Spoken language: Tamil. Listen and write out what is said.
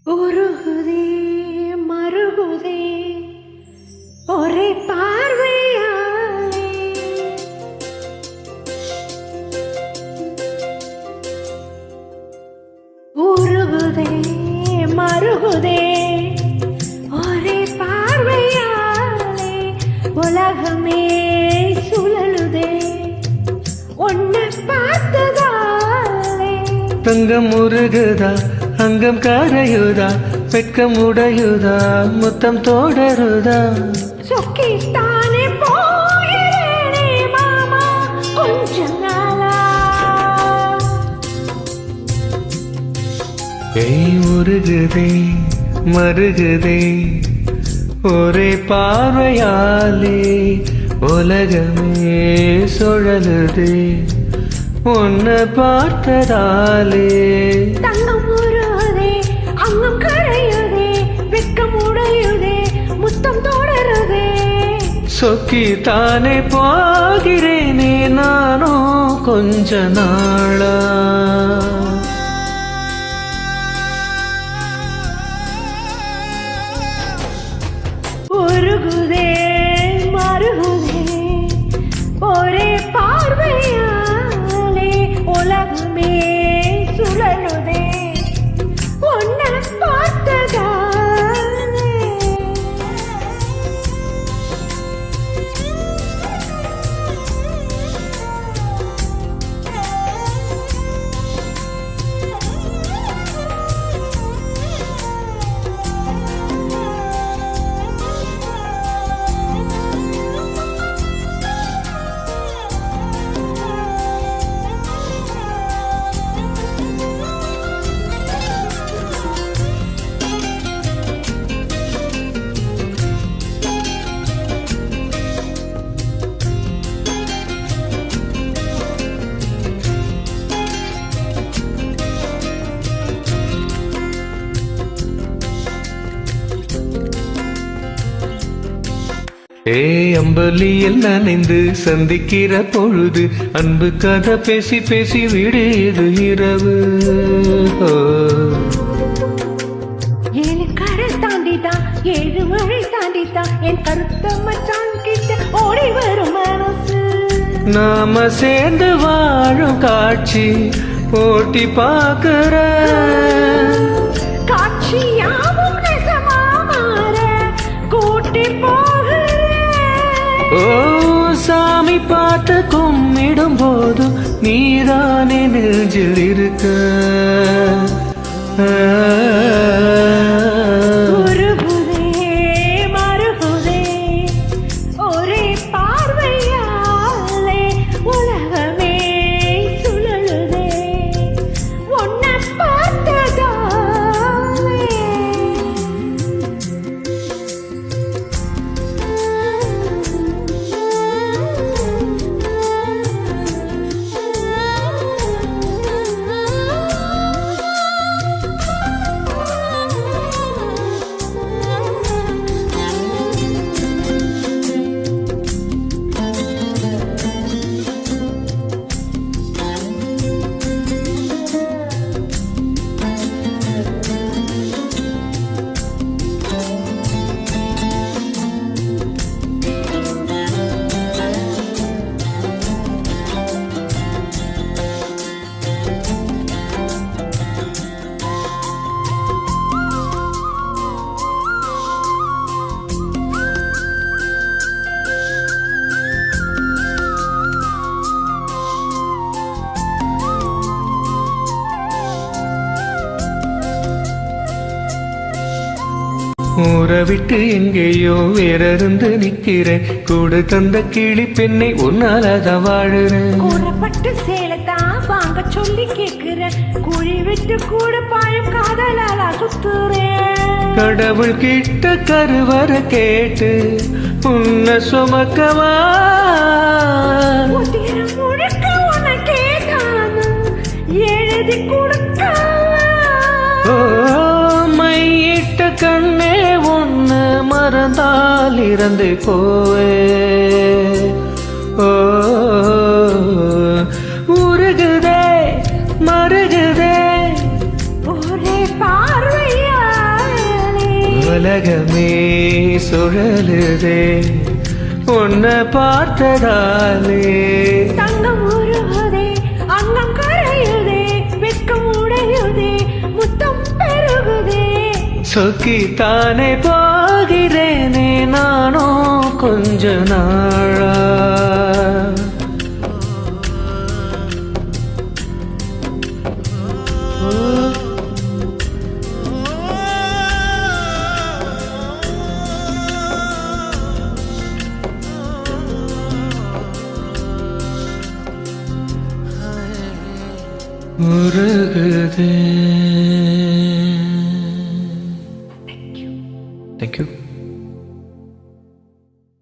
உருகுதே மருகுதே ஒரே பார்வையாலே உருகுதே மருகுதே ஒரே பார்வையாலே உலகமே சுழலுதே உன்னை பார்த்ததாலே. தங்கம் உருகுதா அங்கம் கரையுதா வெட்கம் உடையுதா முத்தம் தோடருதா சொக்கித்தானே போகிறேனே மாமா கொஞ்ச நாளா. ஏய் உருகுதே மருகுதே ஒரே பார்வையாலே உலகமே சுழலுதே உன்னை பார்த்ததாலே. தங்கம் உருகுதே அங்கம் கரையுதே வெட்கம் உடையுதே முத்தம் தொடருதே. சொக்கி தானே போகிறேனே நானோ கொஞ்ச நாளா. உருகுதே மருகுதே ஒரே பார்வையாலே உலகமே சுழலுதே உன்னை பார்த்ததாலே. ஏய் அம்பலியில் நனைந்து சந்திக்கிற பொழுது அன்பு கதை பேசி பேசி விடுது இரவு. ஏழு கடல் தாண்டிதான் ஏழு மழை தாண்டிதான் என் கருத்த மச்சான் கிட்ட ஓடி வரும் மனசு. நாம சேர்ந்து வாழும் காட்சி போட்டி பார்க்கிற காட்சியாவும் நெசமா மாற கூட்டி போகிறேன். ஓ சாமி பார்த்து கும்பிடும் போதும் நீதானே நெஞ்சில் இருக்க. உருகுதே மருகுதே ஒரே பார்வையாலே உலகமே சுழலுதே உன்னை பார்த்ததாலே. ஊரை விட்டு எங்கேயோ வேறிருந்து நிக்கிறேன் கூடு தந்த கிளி பெண்ணை உன்னாலதான் வாழுறேன். கூறப்பட்டு சேலத்தான் வாங்க சொல்லி கேக்குறேன் குழி விட்டு கூட பாயும் காதலாலா சுத்துறேன். கடவுள் கிட்ட கருவற கேட்டு உன்னை சுமக்கவா உதிரம் முழுக்க உனக்கே தானும் எழுதி கொடுக்க. ஓ மையிட்ட கண்ணே ஒன்னு மறந்தால் இறந்து போவே. ஓ உருகுதே மருகுதே ஒரே பார்வையா உலகமே சுழலுதே உன்னை பார்த்ததாலே. தங்கம் உருகுதே, அங்கம் கரையுதே, வெட்கம் உடையுதே, முத்தம் பெருகுதே. சொக்கித்தானே போகிறேனே நானோ கொஞ்ச நாளா. உருகுதே. Thank you.